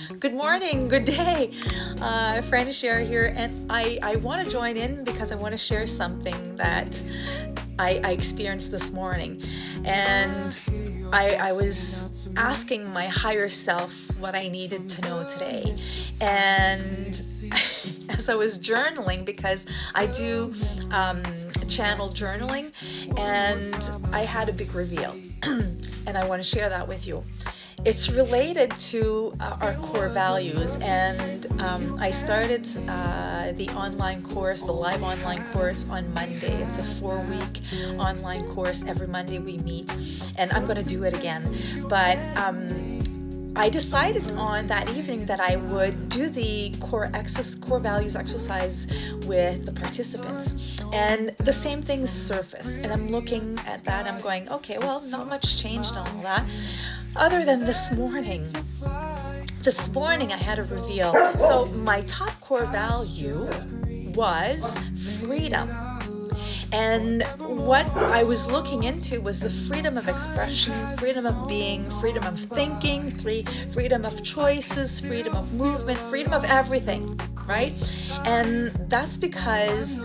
Good morning, good day. Fran Share here, and I want to join in because I want to share something that I experienced this morning. And I was asking my higher self what I needed to know today. And as I was journaling, because I do channel journaling, and I had a big reveal. And I want to share that with you. It's related to our core values, and I started the online course, the live online course on Monday. It's a 4-week online course. Every Monday we meet, and I'm going to do it again. But I decided on that evening that I would do the core values exercise with the participants, and the same things surface. And I'm looking at that. I'm going, okay, well, not much changed on all that, other than this morning. This morning I had a reveal. So my top core value was freedom. And what I was looking into was the freedom of expression, freedom of being, freedom of thinking, freedom of choices, freedom of movement, freedom of everything, right? And that's because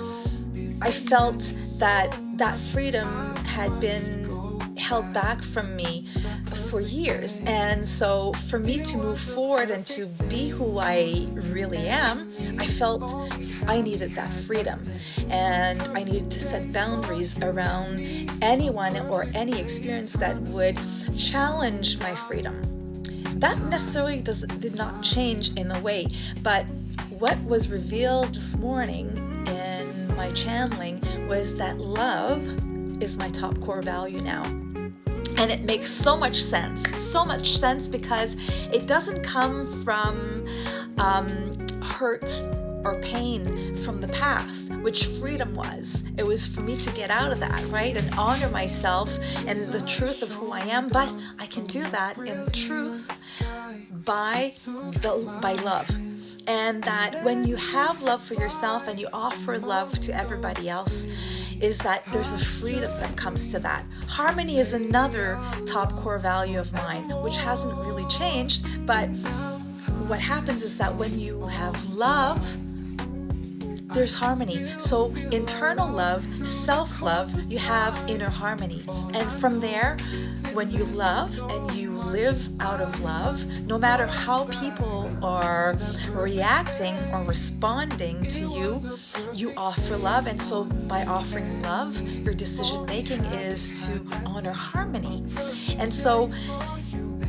I felt that that freedom had been held back from me for years. And so for me to move forward and to be who I really am, I felt I needed that freedom. And I needed to set boundaries around anyone or any experience that would challenge my freedom. That necessarily did not change in the way, but what was revealed this morning in my channeling was that love is my top core value now. And it makes so much sense because it doesn't come from hurt or pain from the past, which freedom was. It was for me to get out of that, right? And honor myself and the truth of who I am. But I can do that in truth by love. And that when you have love for yourself and you offer love to everybody else, is that there's a freedom that comes to that. Harmony is another top core value of mine, which hasn't really changed, but what happens is that when you have love, there's harmony. So internal love, self-love, you have inner harmony. And from there, when you love and you live out of love, no matter how people are reacting or responding to you, you offer love. And so by offering love, your decision making is to honor harmony. And so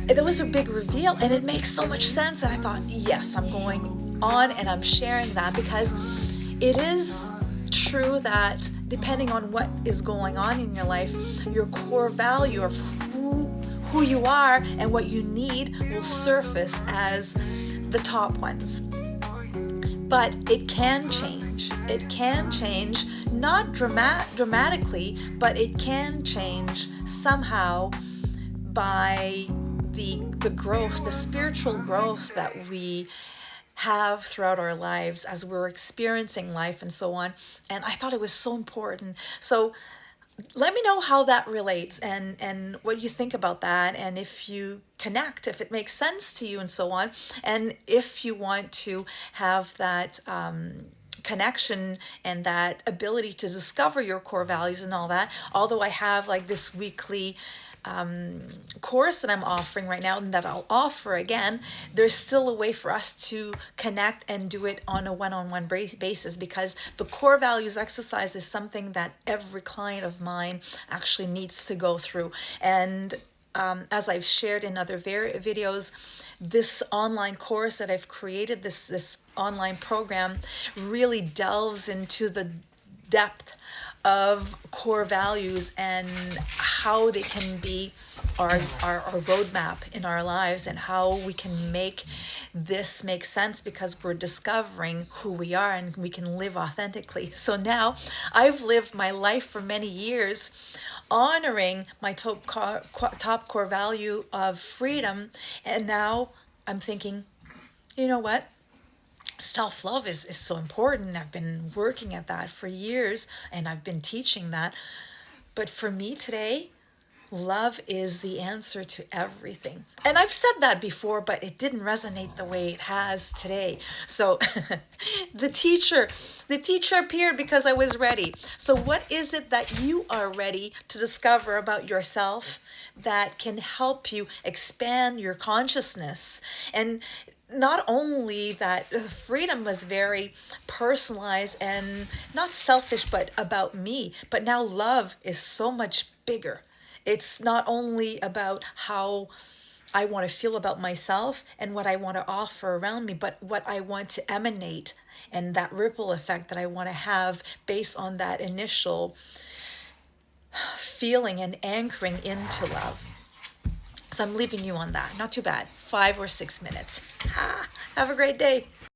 there was a big reveal, and it makes so much sense. And I thought, yes, I'm going on and I'm sharing that because it is true that depending on what is going on in your life, your core value of who you are and what you need will surface as the top ones. But it can change. It can change, not dramatically, but it can change somehow by the growth, the spiritual growth that we have throughout our lives as we're experiencing life and so on. And I thought it was so important. So let me know how that relates and what you think about that, and if you connect, if it makes sense to you and so on. And if you want to have that connection and that ability to discover your core values and all that, although I have like this weekly course that I'm offering right now and that I'll offer again, there's still a way for us to connect and do it on a one-on-one basis, because the core values exercise is something that every client of mine actually needs to go through. And as I've shared in other videos, this online course that I've created, this online program, really delves into the depth of core values and how they can be our roadmap in our lives, and how we can make this make sense because we're discovering who we are and we can live authentically. So now I've lived my life for many years honoring my top core value of freedom, and now I'm thinking, you know what? Self-love is so important. I've been working at that for years and I've been teaching that. But for me today, Love is the answer to everything. And I've said that before, but it didn't resonate the way it has today. So the teacher, the teacher appeared because I was ready. So what is it that you are ready to discover about yourself that can help you expand your consciousness? And not only that, freedom was very personalized and not selfish, but about me. But now love is so much bigger. It's not only about how I want to feel about myself and what I want to offer around me, but what I want to emanate and that ripple effect that I want to have based on that initial feeling and anchoring into love. So I'm leaving you on that. Not too bad. 5 or 6 minutes. Have a great day.